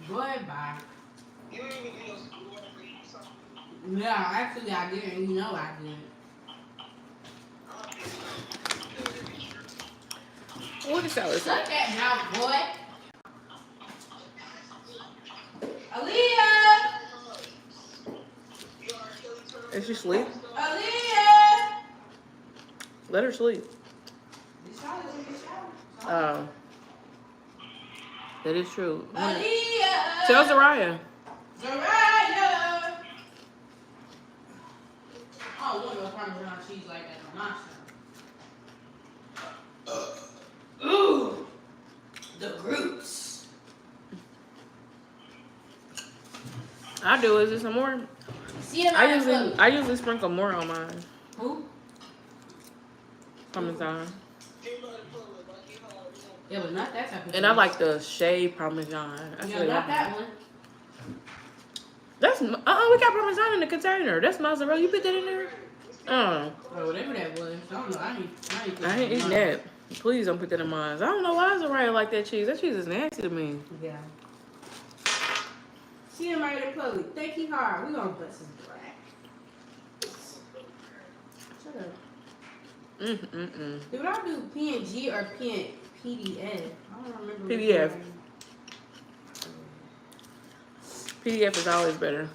Boy, bye. Yeah, actually I didn't. You know I didn't. What is salad? Shut that mouth, boy. Aaliyah! Is she sleep? Aaliyah! Let her sleep. Oh, that is true. Aaliyah! Tell Zariah. Zariah! I don't want no Parmesan cheese like that on my show. Ooh! The roots. I do. Is there some more? See him out of I usually sprinkle more on mine. Who? Parmesan. Yeah, but not that type of And I like the shaved Parmesan. Yeah, not that one. That's we got Parmesan in the container. That's mozzarella. You put that in there? Or whatever that was. I don't know. I ain't eating that. Please don't put that in mine. I don't know why Zariah like that cheese. That cheese is nasty to me. Yeah. See him right in public. Think he hard. We gonna bust his black. Shut up. Did I do PNG or PDF? I don't remember. PDF. PDF is always better.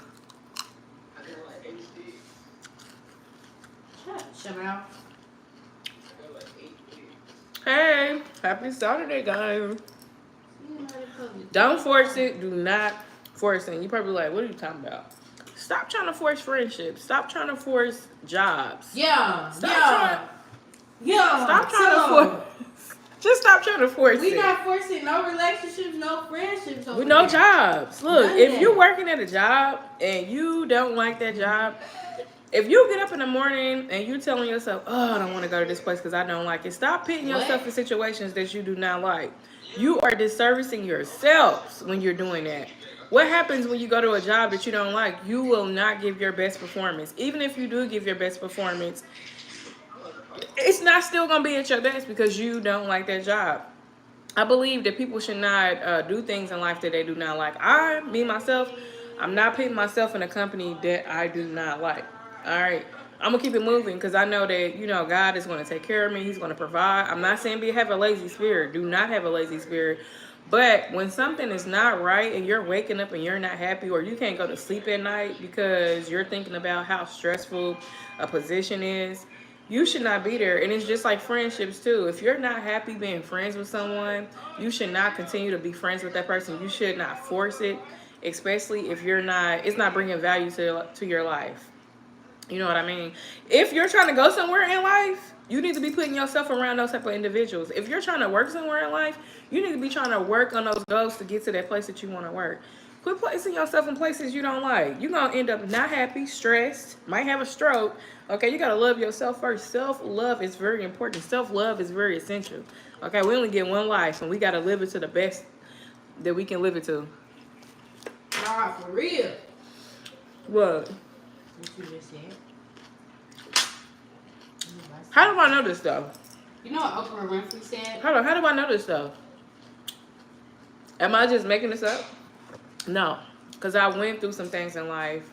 Shut out. Hey, happy Saturday, guys. Don't force it. Do not force it. You probably like, what are you talking about? Stop trying to force friendships. Stop trying to force jobs. Yeah. Stop trying to force. Just stop trying to force it. We not forcing no relationships, no friendships. With no jobs. Look, if you're working at a job and you don't like that job, if you get up in the morning and you telling yourself, oh, I don't want to go to this place because I don't like it, stop pitting yourself in situations that you do not like. You are disservicing yourselves when you're doing that. What happens when you go to a job that you don't like? You will not give your best performance. Even if you do give your best performance, it's not still going to be at your best because you don't like that job. I believe that people should not do things in life that they do not like. Myself, I'm not putting myself in a company that I do not like. All right. I'm going to keep it moving because I know that, God is going to take care of me. He's going to provide. I'm not saying have a lazy spirit. Do not have a lazy spirit. But when something is not right and you're waking up and you're not happy or you can't go to sleep at night because you're thinking about how stressful a position is, you should not be there. And it's just like friendships too. If you're not happy being friends with someone, you should not continue to be friends with that person. You should not force it, especially if it's not bringing value to your life. You know what I mean? If you're trying to go somewhere in life, you need to be putting yourself around those type of individuals. If you're trying to work somewhere in life, you need to be trying to work on those goals to get to that place that you want to work. Quit placing yourself in places you don't like. You're going to end up not happy, stressed, might have a stroke. Okay, you got to love yourself first. Self-love is very important. Self-love is very essential. Okay, we only get one life, and we got to live it to the best that we can live it to. Nah, for real. What? What you just said. How do I know this stuff? You know what Oprah Winfrey said? How do I know this stuff? Am I just making this up? No, because I went through some things in life.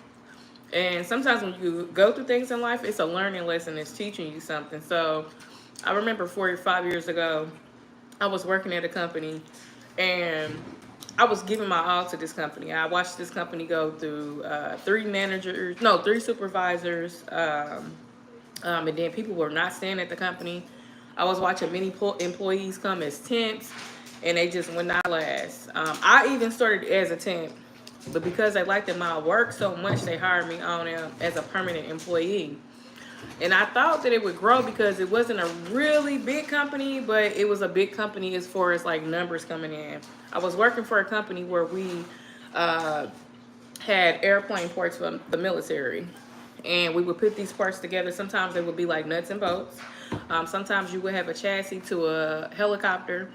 And sometimes when you go through things in life, it's a learning lesson. It's teaching you something. So I remember 4 or 5 years ago, I was working at a company and I was giving my all to this company. I watched this company go through 3 supervisors, and then people were not staying at the company. I was watching many employees come as temps, and they just would not last. I even started as a temp, but because they liked my work so much, they hired me on as a permanent employee. And I thought that it would grow because it wasn't a really big company, but it was a big company as far as like numbers coming in. I was working for a company where we had airplane parts for the military. And we would put these parts together. Sometimes they would be like nuts and bolts. Sometimes you would have a chassis to a helicopter.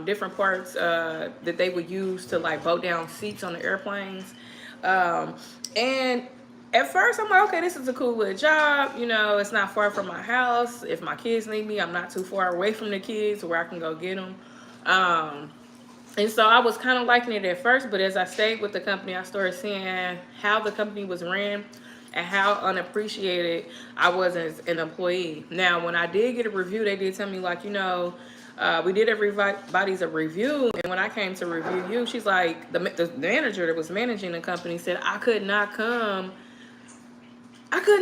Different parts that they would use to like bolt down seats on the airplanes. And at first I'm like, okay, this is a cool little job. It's not far from my house. If my kids need me, I'm not too far away from the kids where I can go get them. And so I was kind of liking it at first, but as I stayed with the company, I started seeing how the company was ran and how unappreciated I was as an employee. Now, when I did get a review, they did tell me, like, we did everybody's a review. And when I came to review you, she's like, the manager that was managing the company said, I couldn't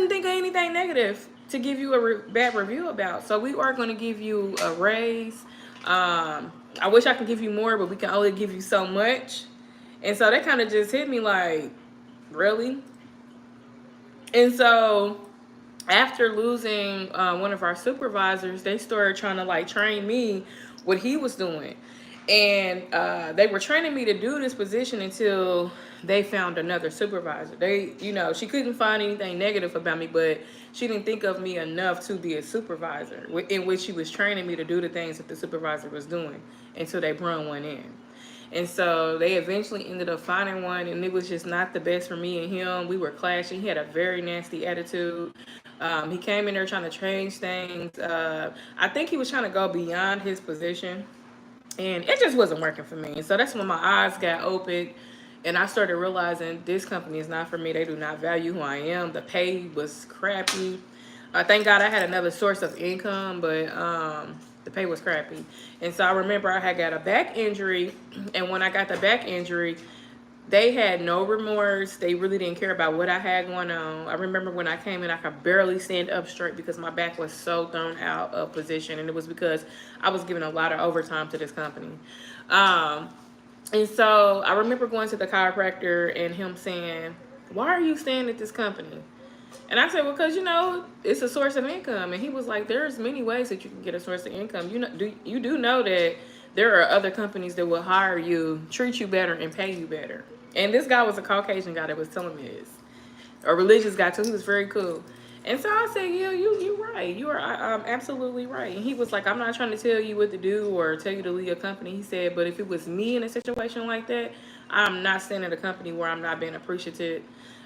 think of anything negative to give you a bad review about. So we are going to give you a raise. I wish I could give you more, but we can only give you so much. And so that kind of just hit me like, really? And so after losing one of our supervisors, they started trying to like train me what he was doing. And they were training me to do this position until they found another supervisor. She couldn't find anything negative about me, but she didn't think of me enough to be a supervisor, in which she was training me to do the things that the supervisor was doing until they brought one in. And so they eventually ended up finding one, and it was just not the best for me and him. We were clashing. He had a very nasty attitude. He came in there trying to change things. I think he was trying to go beyond his position, and it just wasn't working for me. And so that's when my eyes got opened, and I started realizing this company is not for me. They do not value who I am. The pay was crappy. Thank God I had another source of income, but the pay was crappy. And so I remember I had got a back injury, and when I got the back injury, they had no remorse. They really didn't care about what I had going on. I remember when I came in, I could barely stand up straight because my back was so thrown out of position, and it was because I was giving a lot of overtime to this company. And so I remember going to the chiropractor and him saying, "Why are you staying at this company?" And I said, "Well, because, it's a source of income." And he was like, "There's many ways that you can get a source of income. You do know that there are other companies that will hire you, treat you better, and pay you better." And this guy was a Caucasian guy that was telling me this. A religious guy, too. He was very cool. And so I said, "Yeah, you're right. You are absolutely right." And he was like, "I'm not trying to tell you what to do or tell you to leave a company." He said, "But if it was me in a situation like that, I'm not staying at a company where I'm not being appreciated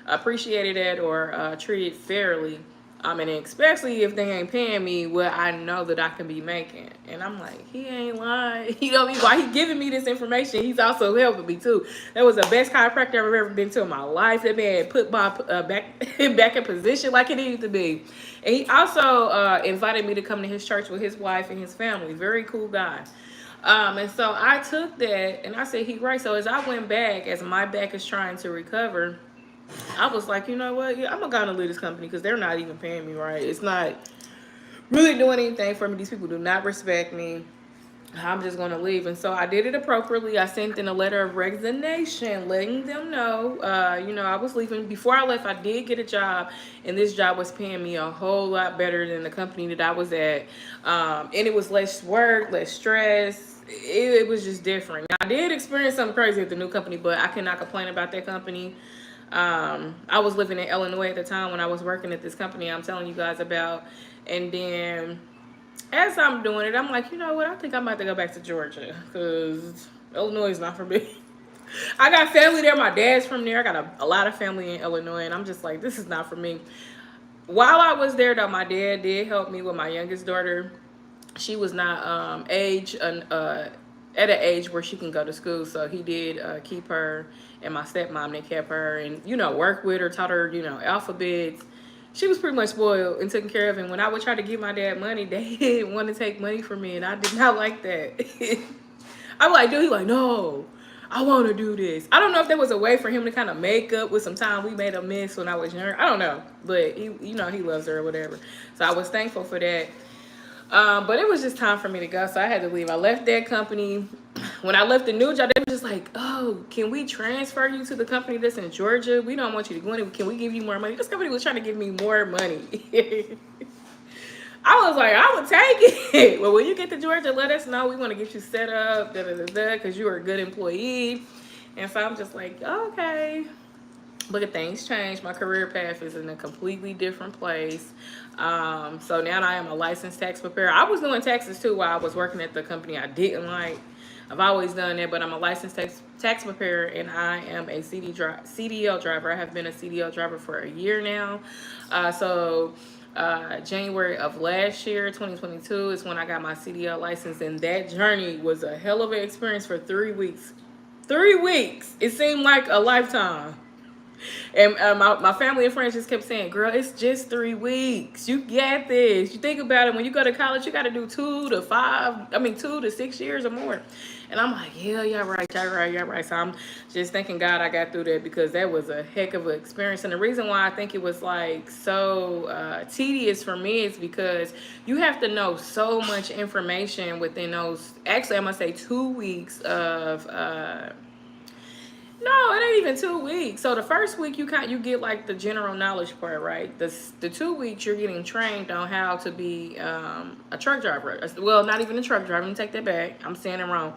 at or treated fairly. And especially if they ain't paying me what I know that I can be making." And I'm like, he ain't lying. While he giving me this information, he's also helping me too. That was the best chiropractor I've ever been to in my life. That man put my back in position like it needed to be. And he also invited me to come to his church with his wife and his family. Very cool guy. And so I took that and I said, he right. So as I went back, as my back is trying to recover, I was like, you know what? Yeah, I'm gonna leave this company because they're not even paying me right. It's not really doing anything for me. These people do not respect me. I'm just gonna leave. And so I did it appropriately. I sent in a letter of resignation, letting them know, I was leaving. Before I left, I did get a job, and this job was paying me a whole lot better than the company that I was at. And it was less work, less stress. It was just different. I did experience something crazy at the new company, but I cannot complain about that company. I was living in Illinois at the time when I was working at this company I'm telling you guys about. And then as I'm doing it, I'm like, you know what? I think I'm about to go back to Georgia because Illinois is not for me. I got family there. My dad's from there. I got a lot of family in Illinois. And I'm just like, this is not for me. While I was there, though, my dad did help me with my youngest daughter. She was not at an age where she can go to school. So he did keep her, and my stepmom, they kept her and, work with her, taught her, alphabets. She was pretty much spoiled and taken care of. And when I would try to give my dad money, they didn't want to take money from me, and I did not like that. I'm like, dude, he's like, no, I want to do this. I don't know if there was a way for him to kind of make up with some time we made a miss when I was younger. I don't know. But, he loves her or whatever. So I was thankful for that. But it was just time for me to go, so I had to leave. I left that company. When I left the new job, they were just like, "Oh, can we transfer you to the company that's in Georgia? We don't want you to go anywhere. Can we give you more money?" This company was trying to give me more money. I was like, I would take it. Well, when you get to Georgia, let us know. We want to get you set up, because you are a good employee. And so I'm just like, okay. But things changed. My career path is in a completely different place. So now I am a licensed tax preparer. I was doing taxes too while I was working at the company I didn't like. I've always done that, but I'm a licensed tax preparer, and I am a CDL driver. I have been a CDL driver for a year now. So January of last year, 2022, is when I got my CDL license, and that journey was a hell of an experience for 3 weeks. 3 weeks. It seemed like a lifetime. And my family and friends just kept saying, girl, it's just 3 weeks. You get this. You think about it, when you go to college, you got to do 2 to 6 years or more. And I'm like, yeah, y'all right. So I'm just thanking God I got through that, because that was a heck of an experience. And the reason why I think it was like so tedious for me is because you have to know so much information within those, actually, I'm going to say 2 weeks of, no, it ain't even 2 weeks. So the first week you get like the general knowledge part, right? The 2 weeks you're getting trained on how to be a truck driver. Well, not even a truck driver. Let me take that back. I'm saying it wrong.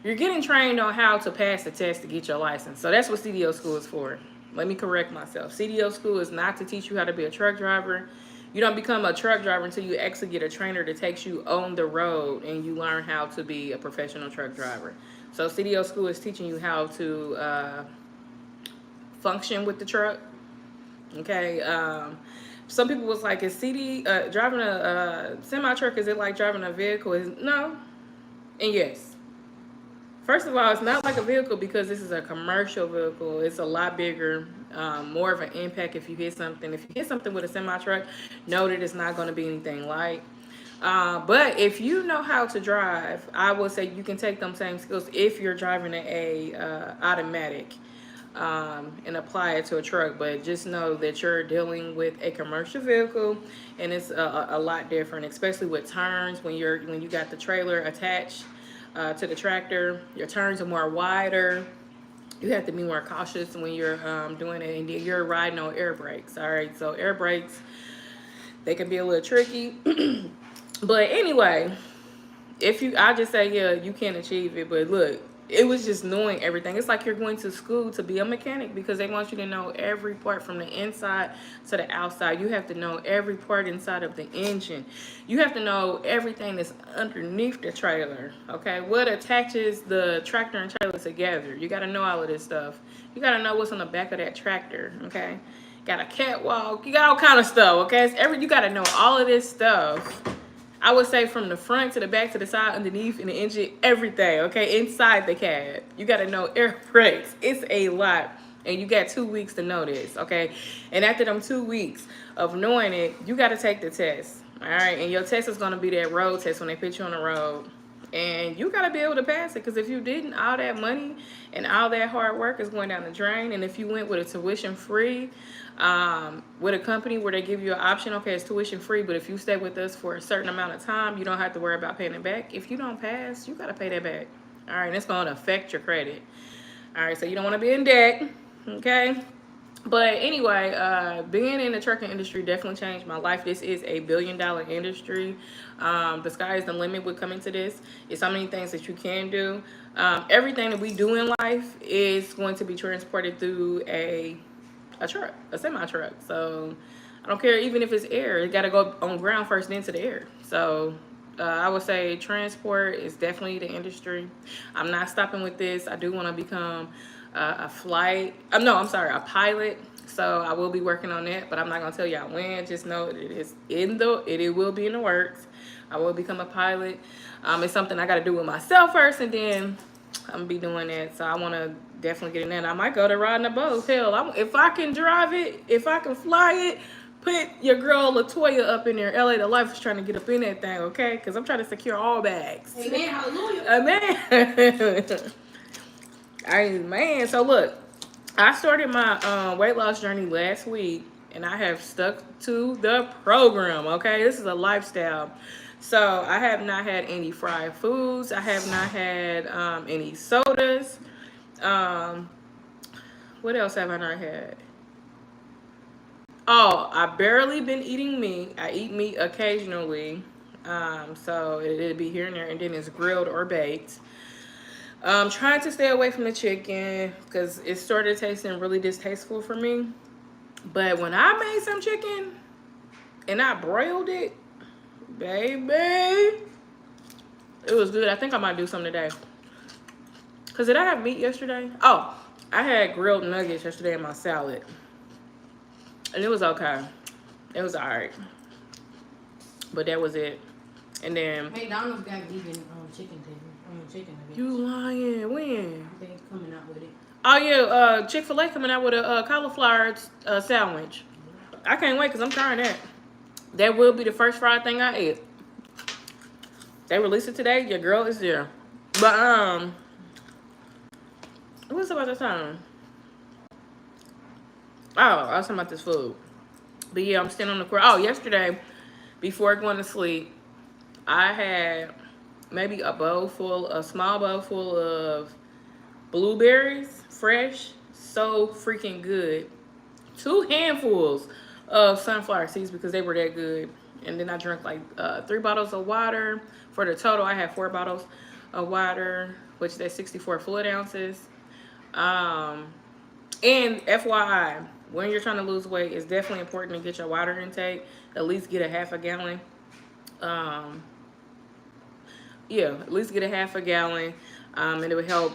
You're getting trained on how to pass the test to get your license. So that's what CDO school is for. Let me correct myself. CDO school is not to teach you how to be a truck driver. You don't become a truck driver until you actually get a trainer that takes you on the road and you learn how to be a professional truck driver. So CDO school is teaching you how to function with the truck. Okay. Some people was like, is driving a semi truck, is it like driving a vehicle? No and yes. First of all, it's not like a vehicle because this is a commercial vehicle. It's a lot bigger, more of an impact if you hit something. If you hit something with a semi truck, know that it's not going to be anything light. But if you know how to drive, I will say you can take them same skills if you're driving a automatic and apply it to a truck. But just know that you're dealing with a commercial vehicle, and it's a lot different, especially with turns when you got the trailer attached to the tractor. Your turns are more wider. You have to be more cautious when you're doing it, and you're riding on air brakes. All right, so air brakes, they can be a little tricky. But anyway, I just say, yeah, you can achieve it. But look, it was just knowing everything. It's like you're going to school to be a mechanic, because they want you to know every part from the inside to the outside. You have to know every part inside of the engine. You have to know everything that's underneath the trailer, okay? What attaches the tractor and trailer together. You got to know all of this stuff. You got to know what's on the back of that tractor, okay? Got a catwalk. You got all kind of stuff, okay? You got to know all of this stuff. I would say from the front to the back to the side, underneath, in the engine, everything, okay? Inside the cab. You got to know air brakes. It's a lot. And you got 2 weeks to know this, okay? And after them 2 weeks of knowing it, you got to take the test, all right? And your test is going to be that road test when they put you on the road. And you got to be able to pass it, because if you didn't, all that money and all that hard work is going down the drain. And if you went with a tuition-free, with a company where they give you an option, okay, it's tuition-free, but if you stay with us for a certain amount of time, you don't have to worry about paying it back. If you don't pass, you got to pay that back. All right, and it's going to affect your credit. All right, so you don't want to be in debt, okay? But anyway, being in the trucking industry definitely changed my life. This is a billion-dollar industry. The sky is the limit with coming to this. It's so many things that you can do. Everything that we do in life is going to be transported through a truck, a semi-truck. So I don't care, even if it's air, it got to go on ground first, then to the air. So I would say transport is definitely the industry. I'm not stopping with this. I do want to become a pilot. So I will be working on that, but I'm not gonna tell y'all when. Just know it will be in the works. I will become a pilot. It's something I got to do with myself first, and then I'm gonna be doing that. So I want to definitely get in there. And I might go to riding a boat. Hell, if I can drive it, if I can fly it, put your girl Latoya up in there. LA the Life is trying to get up in that thing, okay? Because I'm trying to secure all bags. Amen. Hallelujah. Amen. Amen. So look, I started my weight loss journey last week, and I have stuck to the program, okay? This is a lifestyle. So I have not had any fried foods. I have not had any sodas. What else have I not had? Oh, I barely been eating meat. I eat meat occasionally. So it'll be here and there, and then it's grilled or baked. Trying to stay away from the chicken because it started tasting really distasteful for me. But when I made some chicken and I broiled it, baby, it was good. I think I might do some today. Because did I have meat yesterday? Oh, I had grilled nuggets yesterday in my salad. And it was okay. It was all right. But that was it. And then McDonald's got vegan chicken chicken nuggets. you lying? When? I think it's coming out with it. Oh yeah, Chick-fil-A coming out with a cauliflower sandwich. I can't wait because I'm trying that. That will be the first fried thing I eat. They released it today. Your girl is there. But what's about this time? Oh, I was talking about this food. But yeah, I'm standing on the court. Oh, yesterday, before going to sleep, I had maybe a small bowl full of blueberries, fresh, so freaking good. 2 handfuls of sunflower seeds because they were that good. And then I drank like 3 bottles of water. For the total, I had 4 bottles of water, which is 64 fluid ounces. And FYI, when you're trying to lose weight, it's definitely important to get your water intake. At least get a half a gallon. Yeah, at least get a half a gallon. And it will help,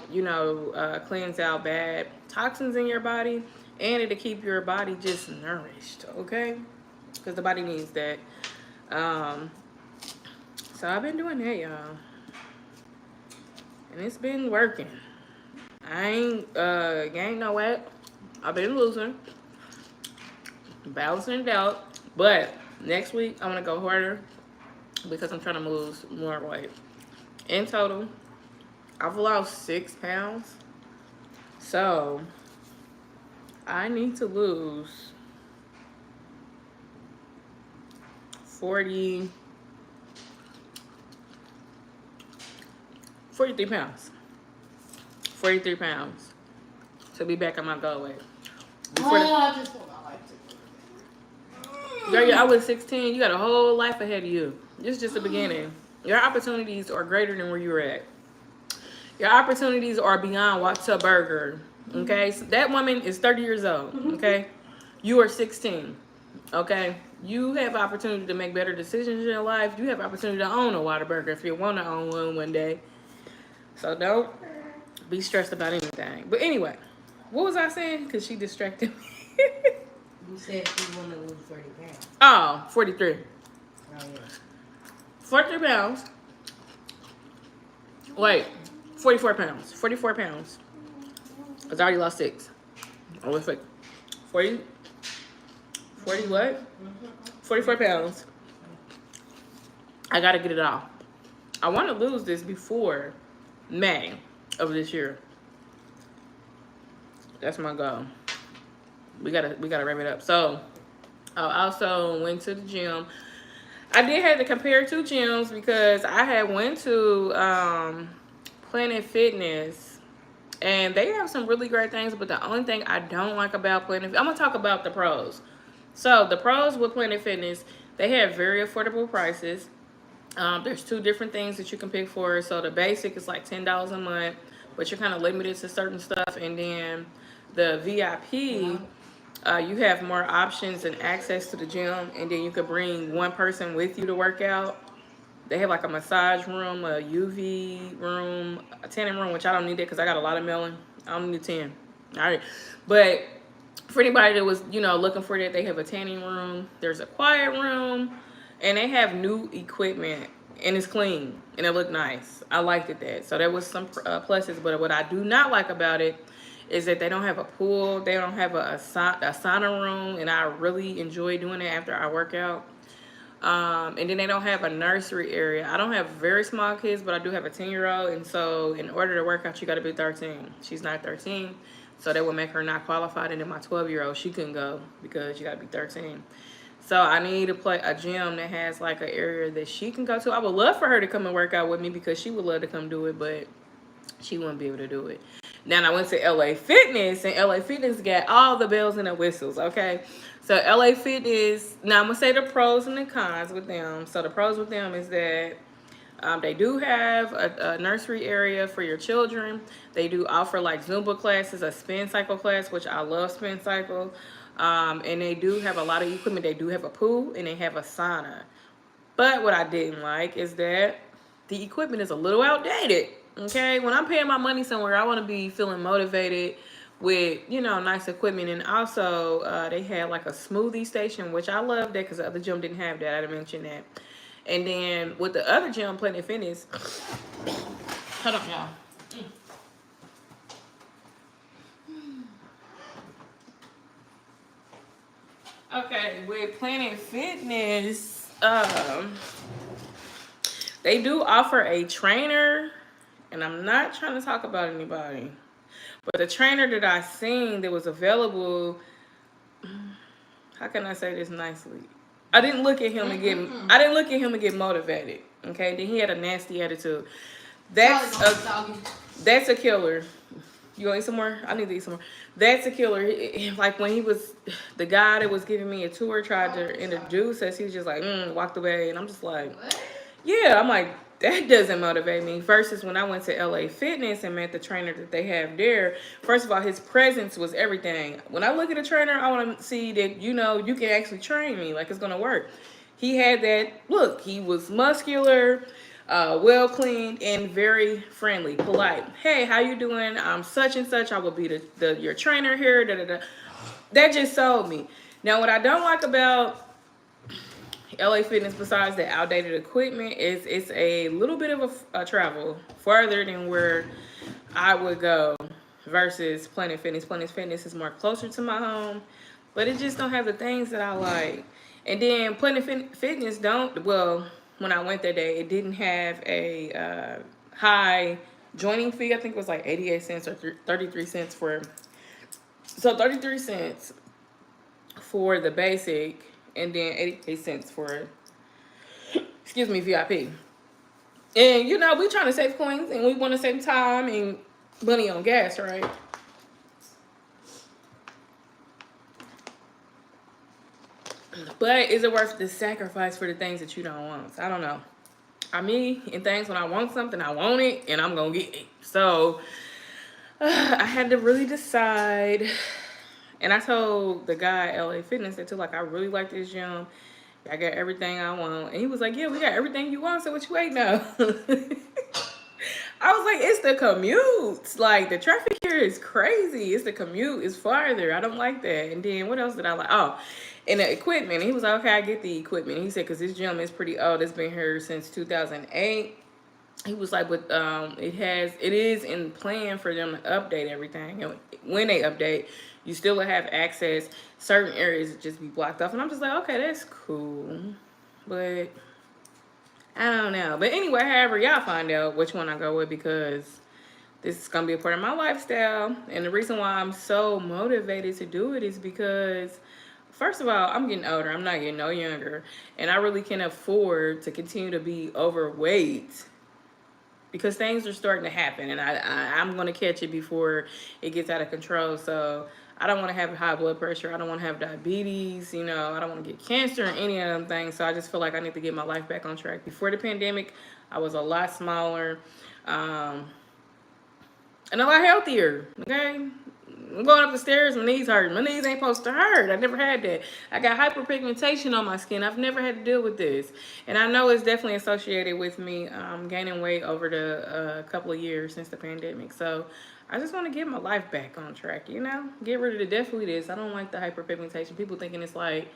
cleanse out bad toxins in your body. And it'll keep your body just nourished, okay? Because the body needs that. So I've been doing that, y'all. And it's been working. I ain't gained no weight. I've been losing. Balancing it out. But next week, I'm going to go harder because I'm trying to lose more weight. In total, I've lost 6 pounds. So I need to lose 43 pounds. 43 pounds to be back on my goal weight. I just want my life to Girl, I was 16. You got a whole life ahead of you. This is just the beginning. Your opportunities are greater than where you're at. Your opportunities are beyond Whataburger. Okay? So that woman is 30 years old. Okay? You are 16. Okay? You have opportunity to make better decisions in your life. You have opportunity to own a Whataburger if you want to own one day. So don't be stressed about anything. But anyway, what was I saying? Because she distracted me. You said you want to lose 30 pounds. Oh, 43. Oh, yeah. 43 pounds. Wait, 44 pounds. 44 pounds. Because I already lost 6. Oh, what's it? 40 what? 44 pounds. I got to get it off. I want to lose this before May of this year. That's my goal. We gotta wrap it up. So I also went to the gym. I did have to compare 2 gyms because I had went to Planet Fitness, and they have some really great things. But the only thing I don't like about Planet, I'm gonna talk about the pros. So the pros with Planet Fitness, they have very affordable prices. There's 2 different things that you can pick for. So the basic is like $10 a month, but you're kind of limited to certain stuff. And then the VIP, you have more options and access to the gym. And then you could bring one person with you to work out. They have like a massage room, a UV room, a tanning room, which I don't need it because I got a lot of melanin. I don't need 10. All right. But for anybody that was, looking for that, they have a tanning room. There's a quiet room. And they have new equipment, and it's clean, and it looked nice. I liked it that. So there was some pluses, but what I do not like about it is that they don't have a pool. They don't have a sauna room, and I really enjoy doing it after I work out. And then they don't have a nursery area. I don't have very small kids, but I do have a 10-year-old, and so in order to work out, you got to be 13. She's not 13, so that would make her not qualified. And then my 12-year-old, she couldn't go because you got to be 13. So I need to play a gym that has like an area that she can go to. I would love for her to come and work out with me because she would love to come do it, but she wouldn't be able to do it. Then I went to LA Fitness, and LA Fitness got all the bells and the whistles, okay? So LA Fitness, now I'm going to say the pros and the cons with them. So the pros with them is that they do have a nursery area for your children. They do offer like Zumba classes, a spin cycle class, which I love spin cycle. And they do have a lot of equipment. They do have a pool, and they have a sauna. But what I didn't like is that the equipment is a little outdated. Okay, when I'm paying my money somewhere, I want to be feeling motivated with, nice equipment. And also, they had like a smoothie station, which I love that because the other gym didn't have that. I didn't mention that. And then with the other gym, Planet Fitness, hold on, y'all. Okay, with Planet Fitness, they do offer a trainer, and I'm not trying to talk about anybody, but the trainer that I seen that was available, how can I say this nicely? I didn't look at him and get motivated. Okay, then he had a nasty attitude. That's a killer. You want to eat some more? I need to eat some more. That's a killer. Like when he was, the guy that was giving me a tour tried to introduce us, he was just like, walked away. And I'm just like, yeah, I'm like, that doesn't motivate me. Versus when I went to LA Fitness and met the trainer that they have there, first of all, his presence was everything. When I look at a trainer, I want to see that, you know, you can actually train me, like it's going to work. He had that look. He was muscular, well cleaned, and very friendly, polite. Hey, how you doing? I'm such and such. I will be your trainer here. Da, da, da. That just sold me. Now, what I don't like about LA Fitness, besides the outdated equipment, is it's a little bit of a travel further than where I would go versus Planet Fitness. Planet Fitness is more closer to my home, but it just don't have the things that I like. And then Planet Fitness when I went that day, it didn't have a high joining fee. I think it was like 88 cents or 33 cents so 33 cents for the basic, and then 88 cents for, VIP. And, you know, we trying to save coins, and we want to save time and money on gas, right? But is it worth the sacrifice for the things that you don't want? I don't know. In things, when I want something, I want it, and I'm going to get it. So, I had to really decide. And I told the guy at LA Fitness that too, like, I really like this gym. I got everything I want. And he was like, yeah, we got everything you want, so what you waiting on? I was like, it's the commute. Like, the traffic here is crazy. It's the commute. It's farther. I don't like that. And then what else did I like? Oh, and the equipment. And he was like, okay, I get the equipment. And he said, because this gym is pretty old. It's been here since 2008. He was like, but it is in plan for them to update everything. And when they update, you still will have access. Certain areas will just be blocked off. And I'm just like, okay, that's cool. But I don't know. But anyway, however, y'all find out which one I go with, because this is going to be a part of my lifestyle. And the reason why I'm so motivated to do it is because, first of all, I'm getting older. I'm not getting no younger. And I really can't afford to continue to be overweight, because things are starting to happen, and I'm going to catch it before it gets out of control. So I don't want to have high blood pressure. I don't want to have diabetes. You know, I don't want to get cancer or any of them things. So I just feel like I need to get my life back on track. Before the pandemic, I was a lot smaller and a lot healthier, okay? I'm going up the stairs, my knees hurt. My knees ain't supposed to hurt. I never had that. I got hyperpigmentation on my skin. I've never had to deal with this. And I know it's definitely associated with me gaining weight over the couple of years since the pandemic. So I just want to get my life back on track, you know? Get rid of the deathly. I don't like the hyperpigmentation. People thinking it's like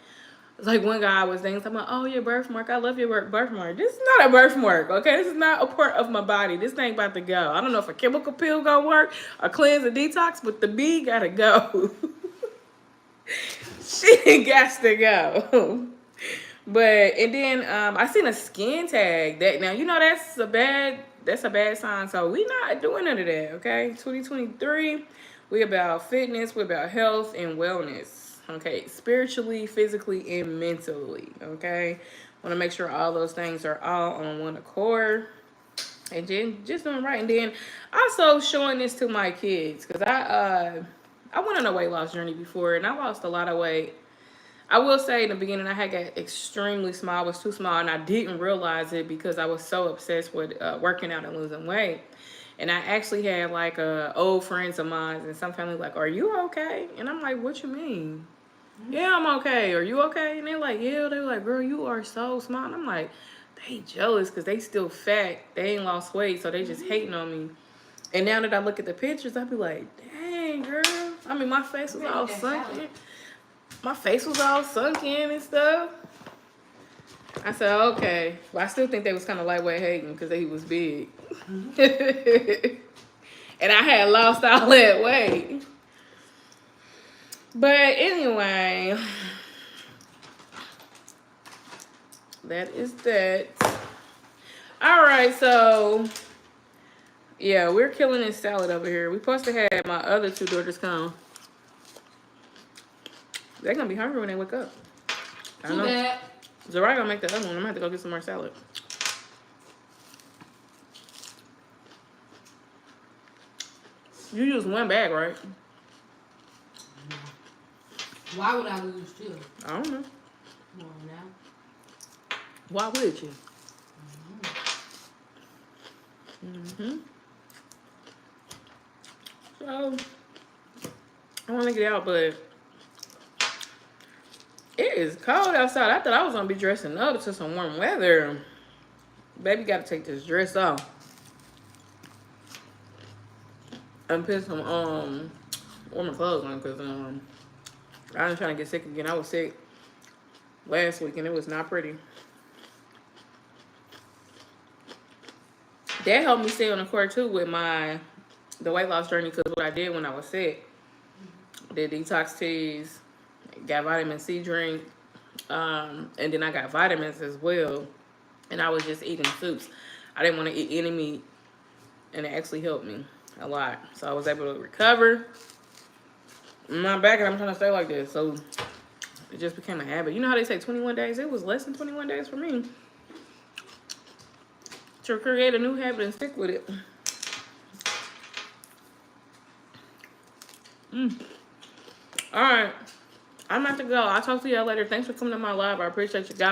one guy was saying something like, oh, your birthmark. I love your birthmark. This is not a birthmark, okay? This is not a part of my body. This thing about to go. I don't know if a chemical pill gonna work, a cleanse, a detox, but the bee gotta go. She got to go. And then I seen a skin tag that, now, you know, that's a bad sign. So we not doing none of that, okay? 2023, we about fitness, we about health and wellness. Okay, spiritually, physically, and mentally, okay? Want to make sure all those things are all on one accord, and then just doing right. And then also showing this to my kids, because I went on a weight loss journey before, and I lost a lot of weight. I will say in the beginning I had got extremely small. I was too small, and I didn't realize it because I was so obsessed with working out and losing weight. And I actually had like old friends of mine and some family like, are you okay? And I'm like, what you mean? Yeah, I'm okay. Are you okay? And they're like, yeah. They're like, girl, you are so small. And I'm like, they jealous because they still fat. They ain't lost weight, so they just hating on me. And now that I look at the pictures, I be like, dang, girl. I mean, my face was all sunken. My face was all sunk in and stuff. I said, okay. But I still think they was kind of lightweight hating because he was big. And I had lost all that weight. But anyway, that is that. All right, so yeah, we're killing this salad over here. We're supposed to have my other two daughters come. They're gonna be hungry when they wake up. I Too know. bad. Zariah gonna make the other one. I'm gonna have to go get some more salad. You use one bag, right? Why would I lose two? I don't know. Come on now. Why would you? So, I want to get out, but it is cold outside. I thought I was going to be dressing up to some warm weather. Baby got to take this dress off. And put some warmer clothes on because I was trying to get sick again. I was sick last week and it was not pretty. That helped me stay on the court too with the weight loss journey because what I did when I was sick, did detox teas, got vitamin C drink, and then I got vitamins as well. And I was just eating soups. I didn't want to eat any meat, and it actually helped me a lot. So I was able to recover. I'm not back, and I'm trying to stay like this. So it just became a habit. You know how they say 21 days? It was less than 21 days for me to create a new habit and stick with it. All right. I'm about to go. I'll talk to y'all later. Thanks for coming to my live. I appreciate you. God